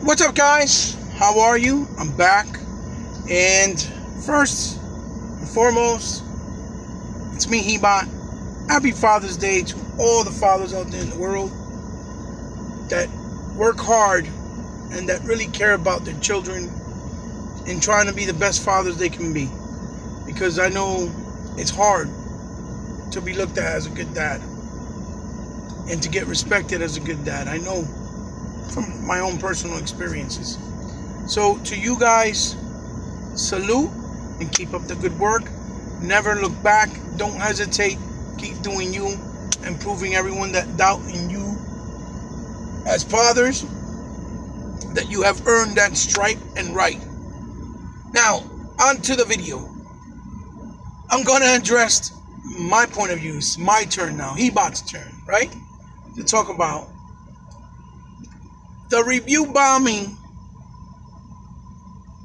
What's up, guys? How are you? I'm back. And first and foremost, it's me, Hebot. Happy Father's Day to all the fathers out there in the world that work hard and that really care about their children and trying to be the best fathers they can be. Because I know it's hard to be looked at as a good dad and to get respected as a good dad. I know from my own personal experiences. So to you guys, salute and keep up the good work. Never look back. Don't hesitate. Keep doing you and proving everyone that doubt in you as fathers that you have earned that stripe and right. Now, on to the video. I'm going to address my point of view. It's my turn now. Hebot's turn, right? To talk about the review bombing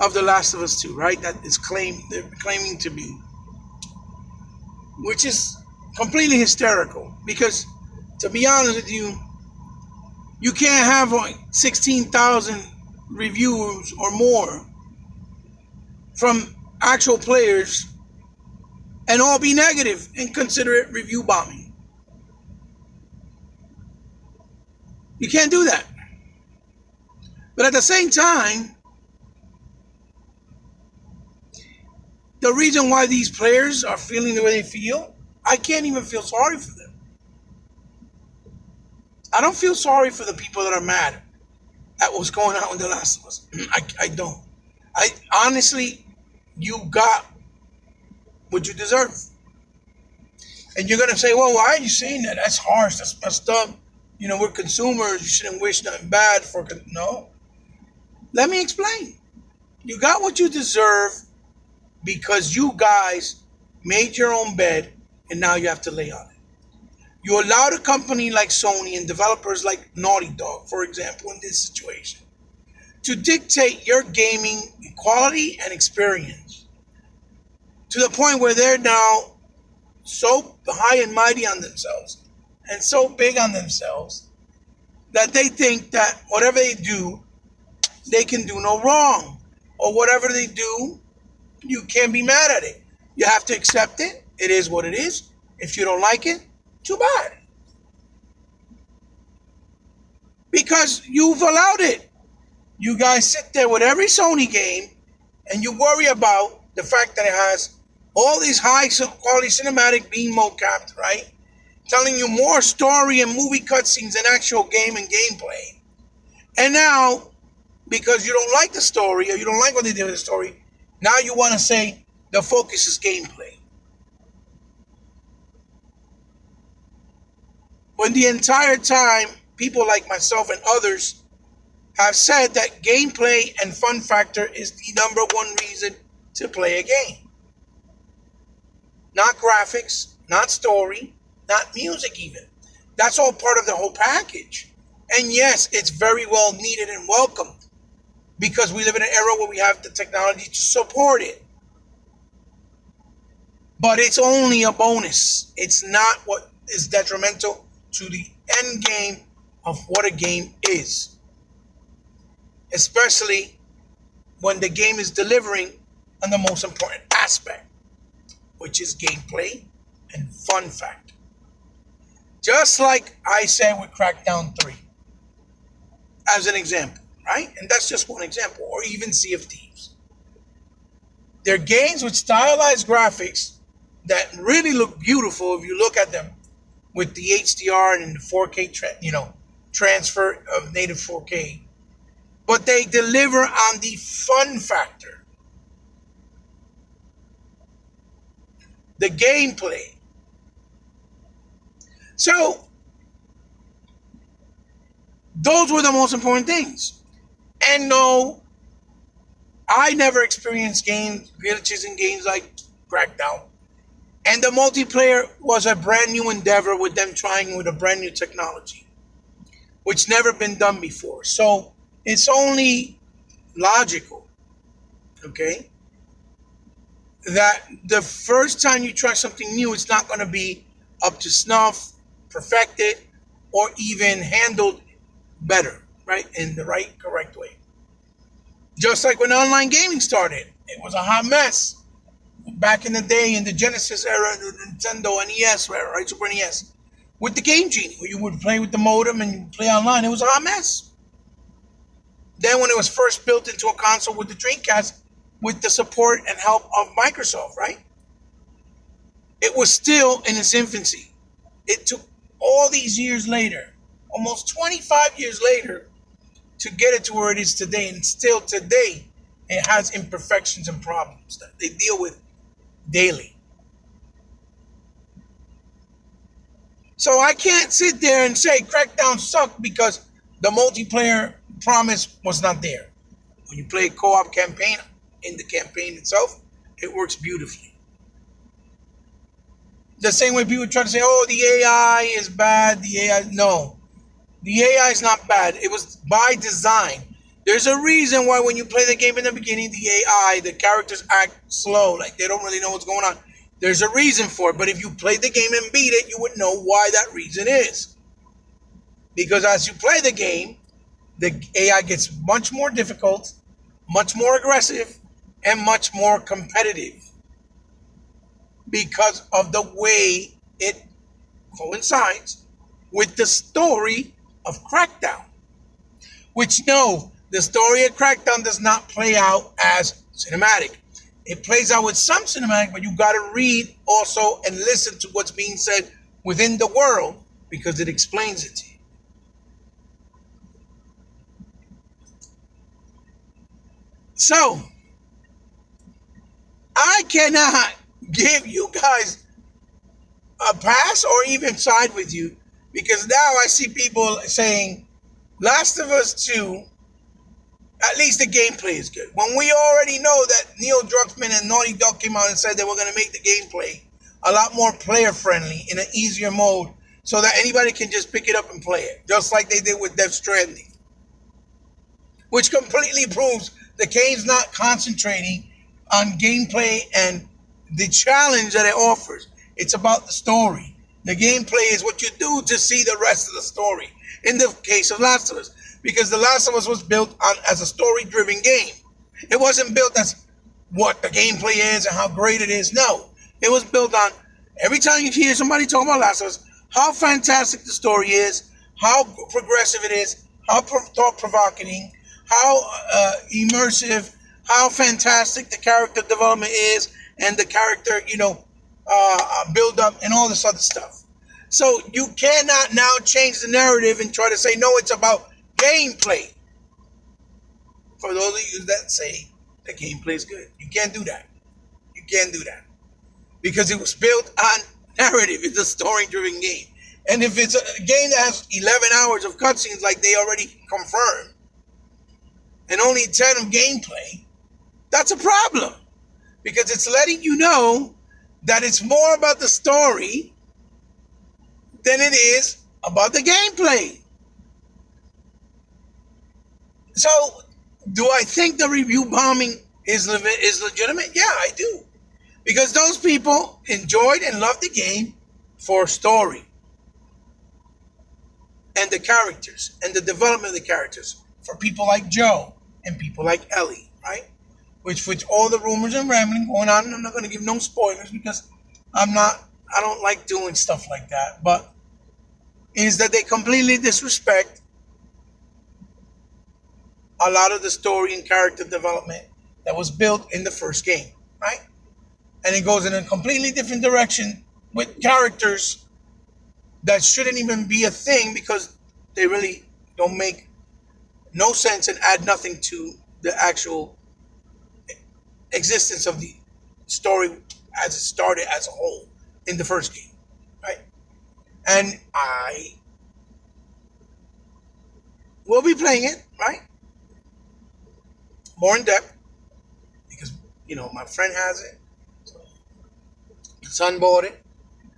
of The Last of Us 2, right? That is they're claiming to be, which is completely hysterical. Because, to be honest with you, you can't have like 16,000 reviews or more from actual players and all be negative and consider it review bombing. You can't do that. But at the same time, the reason why these players are feeling the way they feel, I can't even feel sorry for them. I don't feel sorry for the people that are mad at what's going on with The Last of Us. I don't. I honestly, you got what you deserve. And you're going to say, well, why are you saying that? That's harsh. That's messed up. You know, we're consumers. You shouldn't wish nothing bad for... No. Let me explain. You got what you deserve because you guys made your own bed and now you have to lay on it. You allowed a company like Sony and developers like Naughty Dog, for example, in this situation, to dictate your gaming quality and experience to the point where they're now so high and mighty on themselves and so big on themselves that they think that whatever they do, they can do no wrong. Or whatever they do, you can't be mad at it. You have to accept it. It is what it is. If you don't like it, too bad. Because you've allowed it. You guys sit there with every Sony game and you worry about the fact that it has all these high quality cinematic being mocapped, right? Telling you more story and movie cutscenes than actual game and gameplay. And now, because you don't like the story or you don't like what they did with the story, now you want to say the focus is gameplay. When the entire time, people like myself and others have said that gameplay and fun factor is the number one reason to play a game. Not graphics, not story, not music even. That's all part of the whole package. And yes, it's very well needed and welcomed because we live in an era where we have the technology to support it. But it's only a bonus. It's not what is detrimental to the end game of what a game is. Especially when the game is delivering on the most important aspect, which is gameplay and fun factor. Just like I said with Crackdown 3, as an example, right? And that's just one example, or even Sea of Thieves. They're games with stylized graphics that really look beautiful if you look at them with the HDR and the 4K, transfer of native 4K. But they deliver on the fun factor, the gameplay. So, those were the most important things. And no, I never experienced glitches in games like Crackdown. And the multiplayer was a brand new endeavor with them trying with a brand new technology, which never been done before. So it's only logical, okay, that the first time you try something new, it's not going to be up to snuff, perfected, or even handled better, right? In the right, correct way. Just like when online gaming started, it was a hot mess. Back in the day, in the Genesis era, the Nintendo NES era, right? Super NES. With the Game Genie, where you would play with the modem and you would play online, it was a hot mess. Then when it was first built into a console with the Dreamcast, with the support and help of Microsoft, right? It was still in its infancy. It took all these years later, almost 25 years later, to get it to where it is today. And still today, it has imperfections and problems that they deal with daily. So I can't sit there and say Crackdown sucked because the multiplayer promise was not there. When you play a co-op campaign, in the campaign itself, it works beautifully. The same way people try to say, oh, the AI is bad, the AI, no. The AI is not bad. It was by design. There's a reason why when you play the game in the beginning, the AI, the characters act slow, like they don't really know what's going on. There's a reason for it, but if you played the game and beat it, you would know why that reason is. Because as you play the game, the AI gets much more difficult, much more aggressive, and much more competitive because of the way it coincides with the story of Crackdown. Which, no, the story of Crackdown does not play out as cinematic. It plays out with some cinematic, but you got to read also and listen to what's being said within the world because it explains it to you. So, I cannot give you guys a pass or even side with you because now I see people saying Last of Us 2, at least the gameplay is good. When we already know that Neil Druckmann and Naughty Dog came out and said they were going to make the gameplay a lot more player friendly in an easier mode so that anybody can just pick it up and play it, just like they did with Death Stranding. Which completely proves the game's not concentrating on gameplay and the challenge that it offers. It's about the story. The gameplay is what you do to see the rest of the story. In the case of Last of Us, because The Last of Us was built on as a story-driven game. It wasn't built as what the gameplay is and how great it is. No, it was built on every time you hear somebody talk about Last of Us, how fantastic the story is, how progressive it is, how thought-provoking, how immersive, how fantastic the character development is, and the character, build up and all this other stuff. So you cannot now change the narrative and try to say, no, it's about gameplay. For those of you that say the gameplay is good, you can't do that. You can't do that. Because it was built on narrative. It's a story-driven game. And if it's a game that has 11 hours of cutscenes like they already confirmed, and only 10 of gameplay, that's a problem. Because it's letting you know that it's more about the story than it is about the gameplay. So, do I think the review bombing is legitimate? Yeah, I do. Because those people enjoyed and loved the game for story. And the characters. And the development of the characters. For people like Joe and people like Ellie, right? Which with all the rumors and rambling going on, I'm not going to give no spoilers because I don't like doing stuff like that. But is that they completely disrespect a lot of the story and character development that was built in the first game, right? And it goes in a completely different direction with characters that shouldn't even be a thing because they really don't make no sense and add nothing to the actual existence of the story as it started as a whole in the first game, right? And I will be playing it, right? More in depth because, my friend has it. So, my son bought it.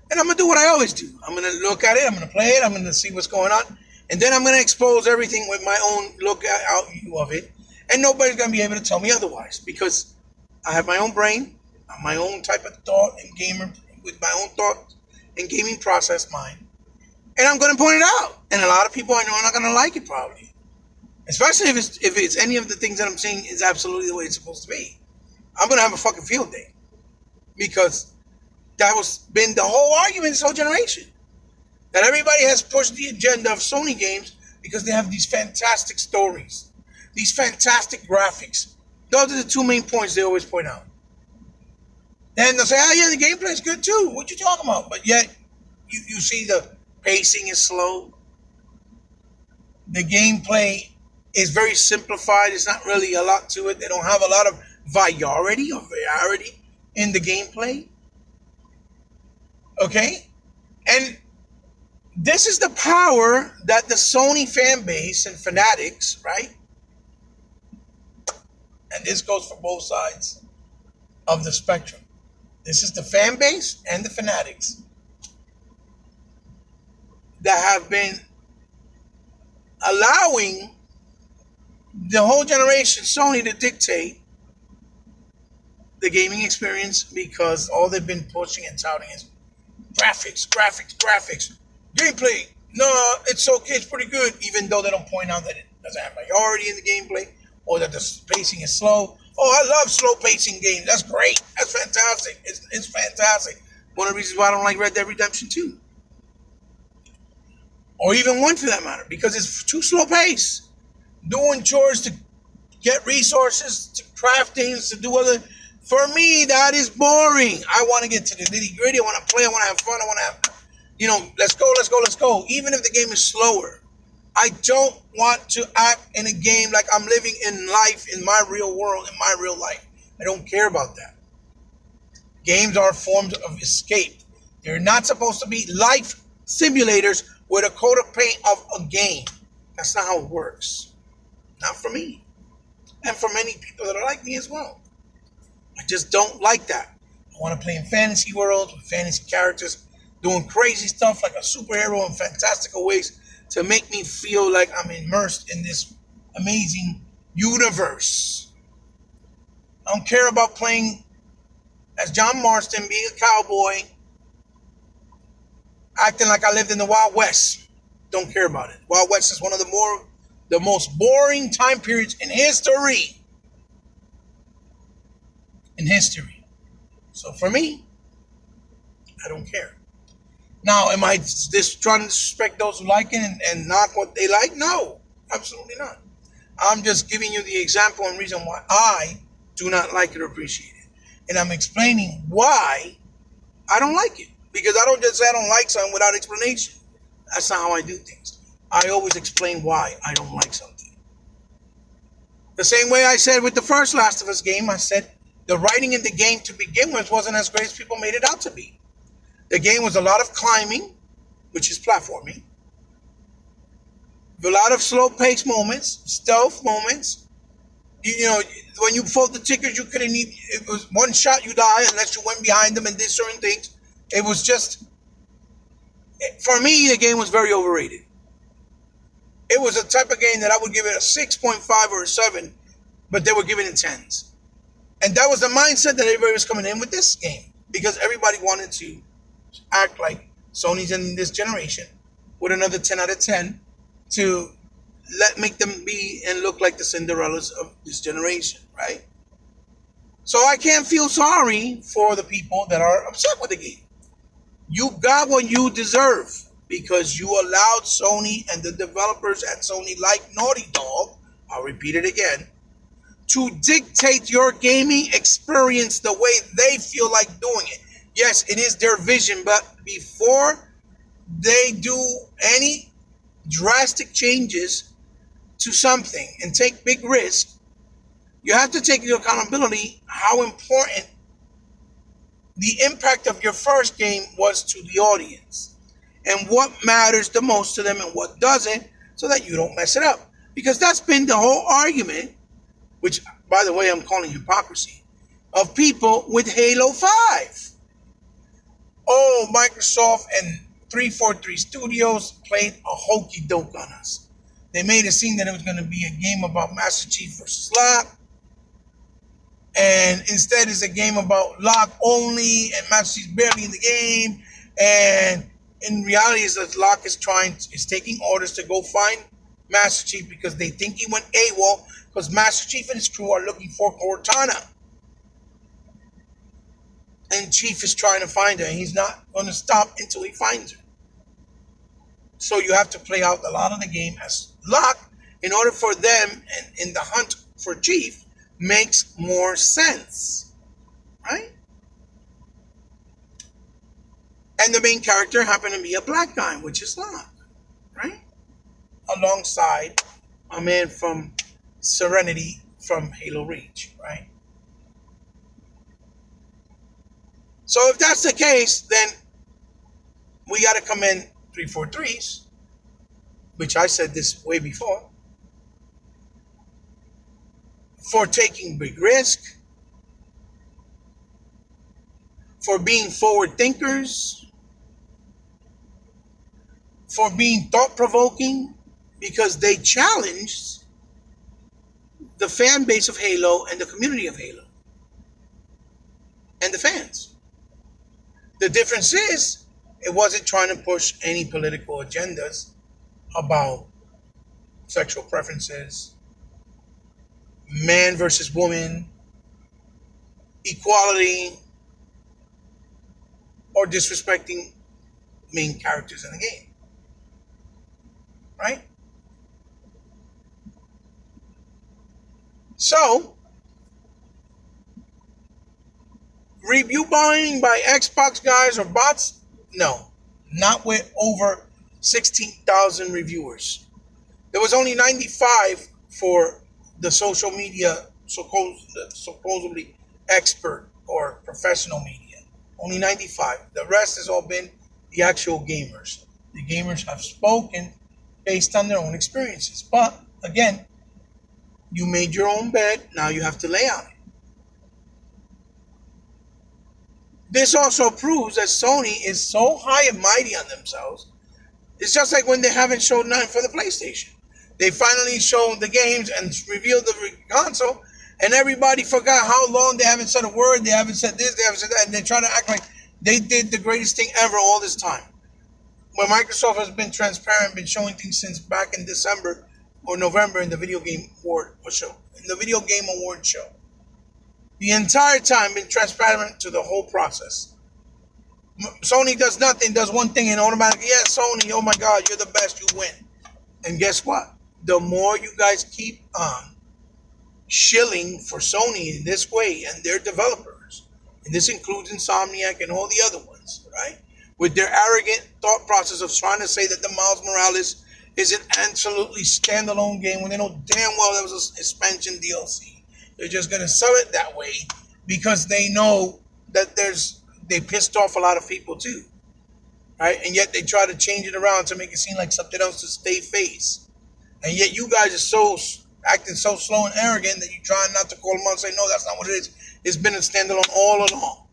And I'm going to do what I always do. I'm going to look at it. I'm going to play it. I'm going to see what's going on. And then I'm going to expose everything with my own look out view of it. And nobody's going to be able to tell me otherwise because I have my own brain, my own type of thought and gamer with my own thought and gaming process mind. And I'm going to point it out. And a lot of people I know are not going to like it probably. Especially if it's any of the things that I'm saying is absolutely the way it's supposed to be. I'm gonna have a fucking field day because that was been the whole argument this whole generation. That everybody has pushed the agenda of Sony games because they have these fantastic stories, these fantastic graphics. Those are the two main points they always point out. And they'll say, oh yeah, the gameplay is good too. What you talking about? But yet, you see the pacing is slow. The gameplay is very simplified. It's not really a lot to it. They don't have a lot of variety in the gameplay. Okay? And this is the power that the Sony fan base and fanatics, right? And this goes for both sides of the spectrum. This is the fan base and the fanatics that have been allowing the whole generation Sony to dictate the gaming experience because all they've been pushing and touting is graphics. Gameplay, no, it's okay, it's pretty good, even though they don't point out that it doesn't have priority in the gameplay or that the pacing is slow. Oh, I love slow pacing games. That's great. That's fantastic. It's fantastic. One of the reasons why I don't like Red Dead Redemption 2. Or even 1 for that matter, because it's too slow paced. Doing chores to get resources, to craft things, to do other. For me, that is boring. I want to get to the nitty gritty. I want to play. I want to have fun. I want to have, let's go. Even if the game is slower, I don't want to act in a game like I'm living in life, in my real world, in my real life. I don't care about that. Games are forms of escape. They're not supposed to be life simulators with a coat of paint of a game. That's not how it works. Not for me. And for many people that are like me as well. I just don't like that. I want to play in fantasy worlds with fantasy characters doing crazy stuff like a superhero in fantastical ways to make me feel like I'm immersed in this amazing universe. I don't care about playing as John Marston, being a cowboy, acting like I lived in the Wild West. Don't care about it. Wild West is one of the most boring time periods in history. So for me, I don't care. Now, am I just trying to disrespect those who like it and knock what they like? No, absolutely not. I'm just giving you the example and reason why I do not like it or appreciate it. And I'm explaining why I don't like it. Because I don't just say I don't like something without explanation. That's not how I do things. I always explain why I don't like something. The same way I said with the first Last of Us game, I said the writing in the game to begin with wasn't as great as people made it out to be. The game was a lot of climbing, which is platforming, a lot of slow-paced moments, stealth moments. When you fought the tickers, you couldn't even, it was one shot you die unless you went behind them and did certain things. It was just, for me, the game was very overrated. It was a type of game that I would give it a 6.5 or a 7, but they were giving it 10s. And that was the mindset that everybody was coming in with this game because everybody wanted to act like Sony's in this generation with another 10 out of 10 to make them be and look like the Cinderellas of this generation, right? So I can't feel sorry for the people that are upset with the game. You got what you deserve because you allowed Sony and the developers at Sony, like Naughty Dog, I'll repeat it again, to dictate your gaming experience the way they feel like doing it. Yes, it is their vision, but before they do any drastic changes to something and take big risks, you have to take into accountability how important the impact of your first game was to the audience and what matters the most to them and what doesn't, so that you don't mess it up. Because that's been the whole argument, which, by the way, I'm calling hypocrisy, of people with Halo 5. Oh, Microsoft and 343 Studios played a hokey doke on us. They made it seem that it was going to be a game about Master Chief versus Locke. And instead it's a game about Locke only, and Master Chief's barely in the game. And in reality, is that Locke is taking orders to go find Master Chief because they think he went AWOL because Master Chief and his crew are looking for Cortana. And Chief is trying to find her, and he's not going to stop until he finds her. So you have to play out a lot of the game as luck in order for them, and in the hunt for Chief, makes more sense. Right? And the main character happened to be a black guy, which is Locke. Right? Alongside a man from Serenity from Halo Reach. Right? So if that's the case, then we got to commend 343s, which I said this way before, for taking big risk, for being forward thinkers, for being thought-provoking, because they challenged the fan base of Halo and the community of Halo and the fans. The difference is, it wasn't trying to push any political agendas about sexual preferences, man versus woman, equality, or disrespecting main characters in the game. Right? So, review bombing by Xbox guys or bots? No. Not with over 16,000 reviewers. There was only 95 for the social media supposedly expert or professional media. Only 95. The rest has all been the actual gamers. The gamers have spoken based on their own experiences. But, again, you made your own bed, now you have to lay on it. This also proves that Sony is so high and mighty on themselves. It's just like when they haven't showed nothing for the PlayStation. They finally showed the games and revealed the console, and everybody forgot how long they haven't said a word, they haven't said this, they haven't said that, and they're trying to act like they did the greatest thing ever all this time. When Microsoft has been transparent, been showing things since back in December or November in the Video Game Award show. In the Video Game Award show. The entire time been transparent to the whole process. Sony does nothing, does one thing, and automatically, yeah, Sony, oh my God, you're the best, you win. And guess what? The more you guys keep on shilling for Sony in this way and their developers, and this includes Insomniac and all the other ones, right? With their arrogant thought process of trying to say that the Miles Morales is an absolutely standalone game when they know damn well that was a expansion DLC. They're just going to sell it that way because they know that they pissed off a lot of people too, right? And yet they try to change it around to make it seem like something else to stay face. And yet you guys are acting so slow and arrogant that you try not to call them out and say, no, that's not what it is. It's been a standalone all along.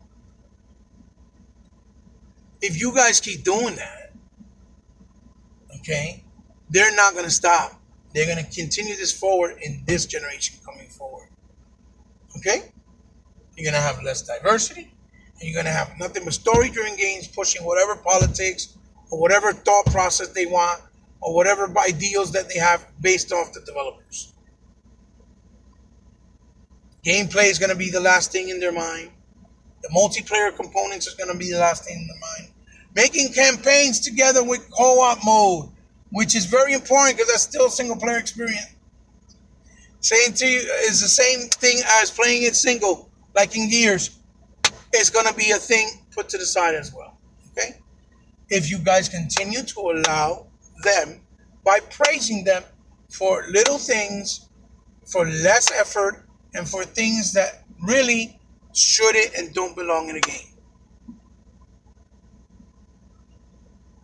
If you guys keep doing that, okay, they're not going to stop. They're going to continue this forward in this generation coming forward. Okay? You're going to have less diversity, and you're going to have nothing but story-driven games pushing whatever politics or whatever thought process they want or whatever ideals that they have based off the developers. Gameplay is going to be the last thing in their mind. The multiplayer components is going to be the last thing in their mind. Making campaigns together with co-op mode, which is very important because that's still a single-player experience. Saying to you is the same thing as playing it single, like in Gears. It's going to be a thing put to the side as well. Okay? If you guys continue to allow them by praising them for little things, for less effort, and for things that really shouldn't and don't belong in a game.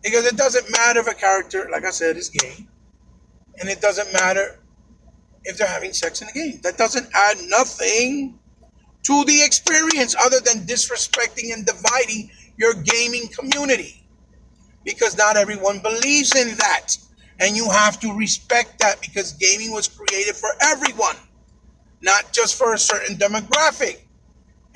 Because it doesn't matter if a character, like I said, is gay. And it doesn't matter if they're having sex in the game. That doesn't add nothing to the experience other than disrespecting and dividing your gaming community. Because not everyone believes in that. And you have to respect that because gaming was created for everyone, not just for a certain demographic.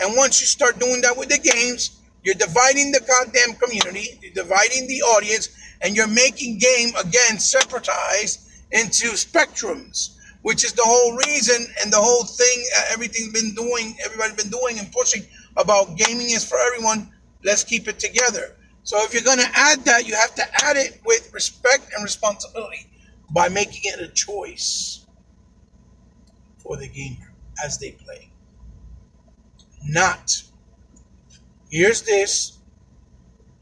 And once you start doing that with the games, you're dividing the goddamn community, you're dividing the audience, and you're making game, again, separatized into spectrums, which is the whole reason and the whole thing everybody's been doing and pushing about gaming is for everyone. Let's keep it together. So if you're going to add that, you have to add it with respect and responsibility by making it a choice for the gamer as they play. Not, here's this,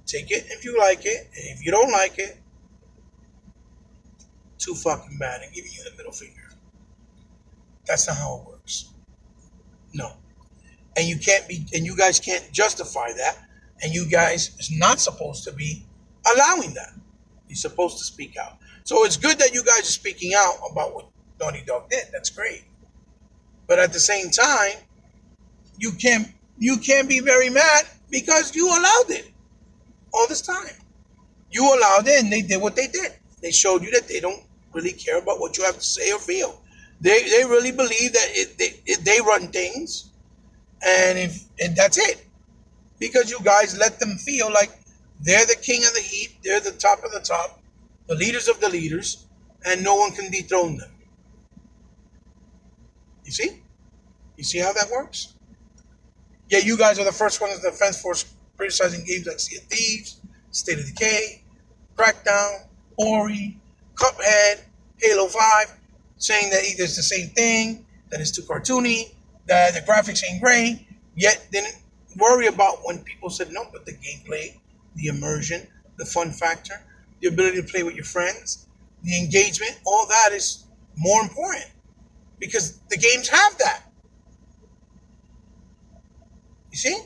take it if you like it, and if you don't like it, too fucking bad, and giving you the middle finger. That's not how it works. No. And you guys can't justify that, and you guys is not supposed to be allowing that. You're supposed to speak out. So it's good that you guys are speaking out about what Naughty Dog did. That's great. But at the same time, you can't be very mad because you allowed it all this time. You allowed it, and they did what they did. They showed you that they don't really care about what you have to say or feel. They really believe that they run things, and that's it. Because you guys let them feel like they're the king of the heap, they're the top of the top, the leaders of the leaders, and no one can dethrone them. You see? You see how that works? Yeah, you guys are the first ones in the defense force criticizing games like Sea of Thieves, State of Decay, Crackdown, Ori, Cuphead, Halo 5, saying that either it's the same thing, that it's too cartoony, that the graphics ain't great, yet didn't worry about when people said no, but the gameplay, the immersion, the fun factor, the ability to play with your friends, the engagement, all that is more important because the games have that. You see?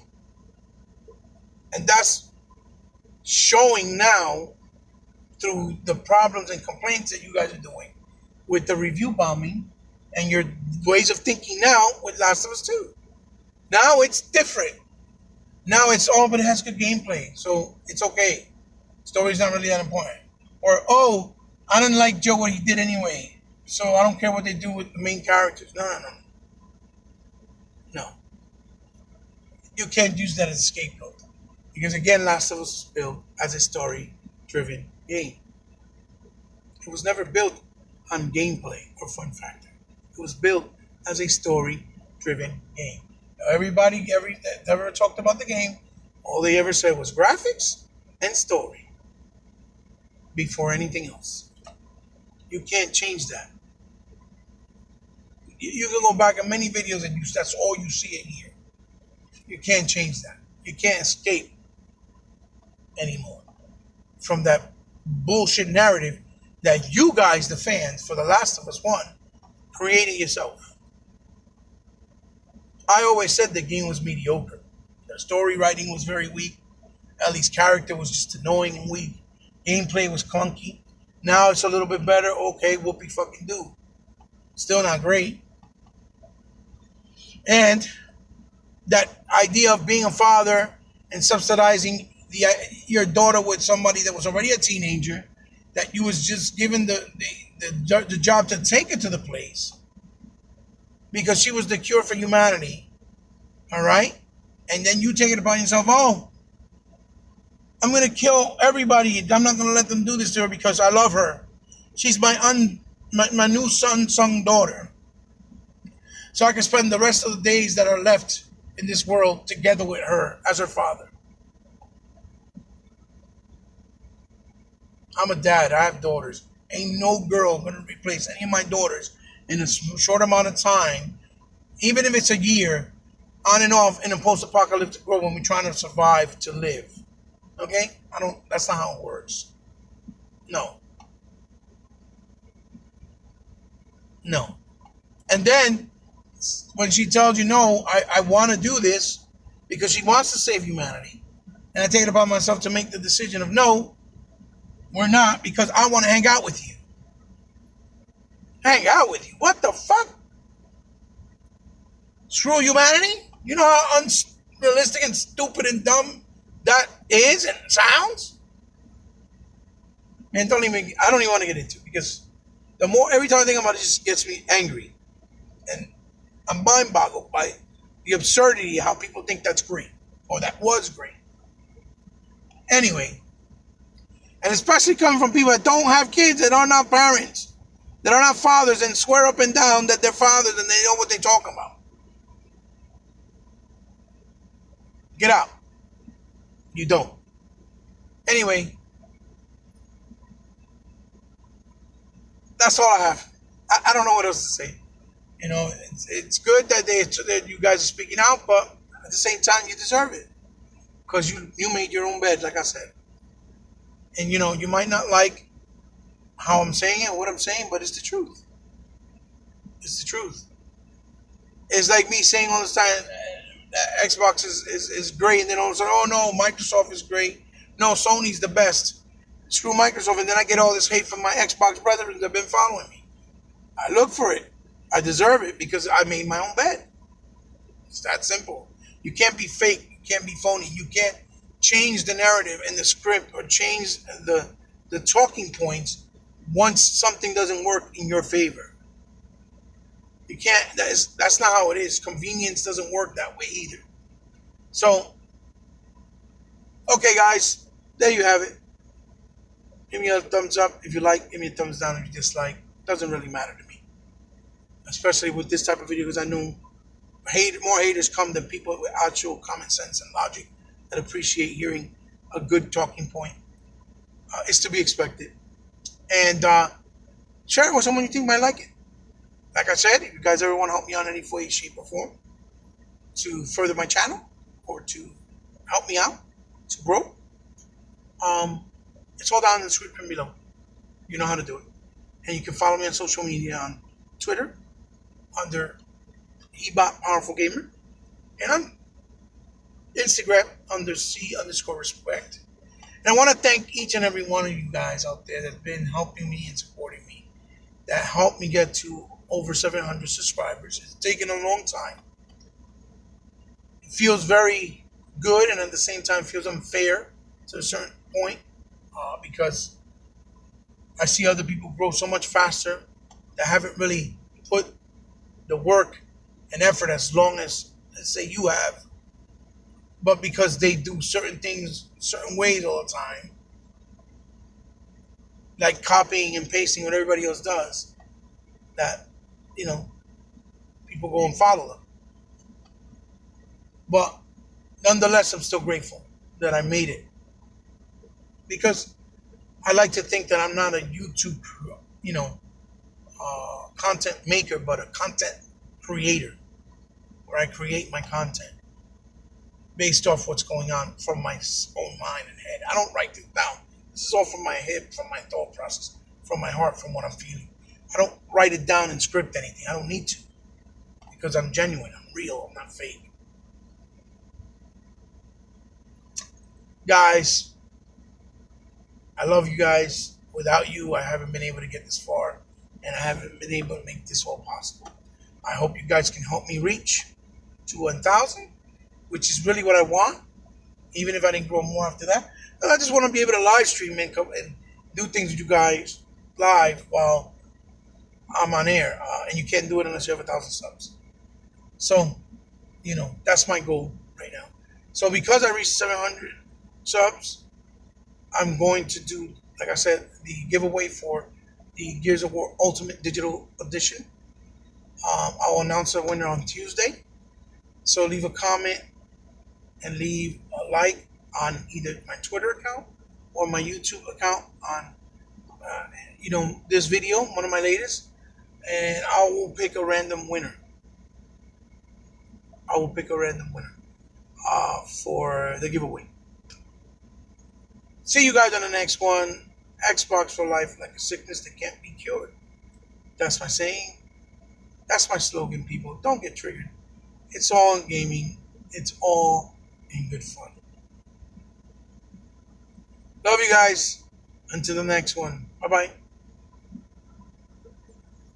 And that's showing now through the problems and complaints that you guys are doing with the review bombing and your ways of thinking now with Last of Us 2. Now it's different. Now it's but it has good gameplay, so it's okay. Story's not really that important. Or, I didn't like Joe what he did anyway, so I don't care what they do with the main characters. No. You can't use that as a scapegoat. Because again, Last of Us was built as a story-driven game. It was never built on gameplay or fun factor. It was built as a story-driven game. Everybody that ever talked about the game, all they ever said was graphics and story before anything else. You can't change that. You can go back in many videos and that's all you see in here. You can't change that. You can't escape anymore from that bullshit narrative that you guys, the fans, for The Last of Us 1, created yourself. I always said the game was mediocre. The story writing was very weak. Ellie's character was just annoying and weak. Gameplay was clunky. Now it's a little bit better. Okay, whoopee fucking do. Still not great. And that idea of being a father and subsidizing your daughter with somebody that was already a teenager, that you was just given the job to take her to the place because she was the cure for humanity. All right? And then you take it upon yourself, I'm going to kill everybody. I'm not going to let them do this to her because I love her. She's my new unsung daughter. So I can spend the rest of the days that are left in this world together with her as her father. I'm a dad. I have daughters. Ain't no girl going to replace any of my daughters in a short amount of time, even if it's a year, on and off in a post-apocalyptic world when we're trying to survive to live. Okay? That's not how it works. No. And then, when she tells you, no, I want to do this because she wants to save humanity, and I take it upon myself to make the decision of, no, we're not, because I want to hang out with you. Hang out with you? What the fuck? Screw humanity? You know how unrealistic and stupid and dumb that is and sounds? Man, I don't even want to get into it because every time I think about it, it just gets me angry. And I'm mind boggled by the absurdity of how people think that's great or that was great. Anyway, and especially coming from people that don't have kids that are not parents. that are not fathers and swear up and down that they're fathers and they know what they're talking about. Get out. You don't. Anyway, that's all I have. I don't know what else to say. You know, it's good that you guys are speaking out, but at the same time, you deserve it because you made your own bed, like I said. And you know, you might not like how I'm saying it, what I'm saying, but it's the truth. It's the truth. It's like me saying all the time, Xbox is great, and then all of a sudden, oh no, Microsoft is great. No, Sony's the best. Screw Microsoft, and then I get all this hate from my Xbox brethren that have been following me. I look for it. I deserve it because I made my own bed. It's that simple. You can't be fake. You can't be phony. You can't change the narrative and the script or change the talking points once something doesn't work in your favor. You can't. That's not how it is. Convenience doesn't work that way either. So, okay, guys, there you have it. Give me a thumbs up if you like. Give me a thumbs down if you dislike. Doesn't really matter to me, especially with this type of video because I know more haters come than people with actual common sense and logic that appreciate hearing a good talking point. It's to be expected. And share it with someone you think might like it. Like I said, if you guys ever want to help me out in any way, shape, or form to further my channel or to help me out to grow, it's all down in the description below. You know how to do it. And you can follow me on social media on Twitter under Ebot Powerful Gamer and on Instagram under C_respect. And I want to thank each and every one of you guys out there that's been helping me and supporting me. That helped me get to over 700 subscribers. It's taken a long time. It feels very good and at the same time feels unfair to a certain point because I see other people grow so much faster that haven't really put the work and effort as long as, let's say, you have. But because they do certain things certain ways all the time, like copying and pasting what everybody else does, that, you know, people go and follow them. But nonetheless, I'm still grateful that I made it. Because I like to think that I'm not a YouTube, content maker, but a content creator, where I create my content based off what's going on from my own mind and head. I don't write this down. This is all from my head, from my thought process, from my heart, from what I'm feeling. I don't write it down and script anything. I don't need to because I'm genuine. I'm real. I'm not fake. Guys, I love you guys. Without you, I haven't been able to get this far, and I haven't been able to make this all possible. I hope you guys can help me reach to 1,000, which is really what I want, even if I didn't grow more after that. I just want to be able to live stream and do things with you guys live while I'm on air, and you can't do it unless you have 1,000 subs. So, that's my goal right now. So because I reached 700 subs, I'm going to do, like I said, the giveaway for the Gears of War Ultimate Digital Edition. I will announce a winner on Tuesday. So leave a comment and leave a like on either my Twitter account or my YouTube account on, this video, one of my latest, and I will pick a random winner. For the giveaway. See you guys on the next one. Xbox for life, like a sickness that can't be cured. That's my saying. That's my slogan, people. Don't get triggered. It's all in gaming. It's all in good fun. Love you guys. Until the next one. Bye-bye.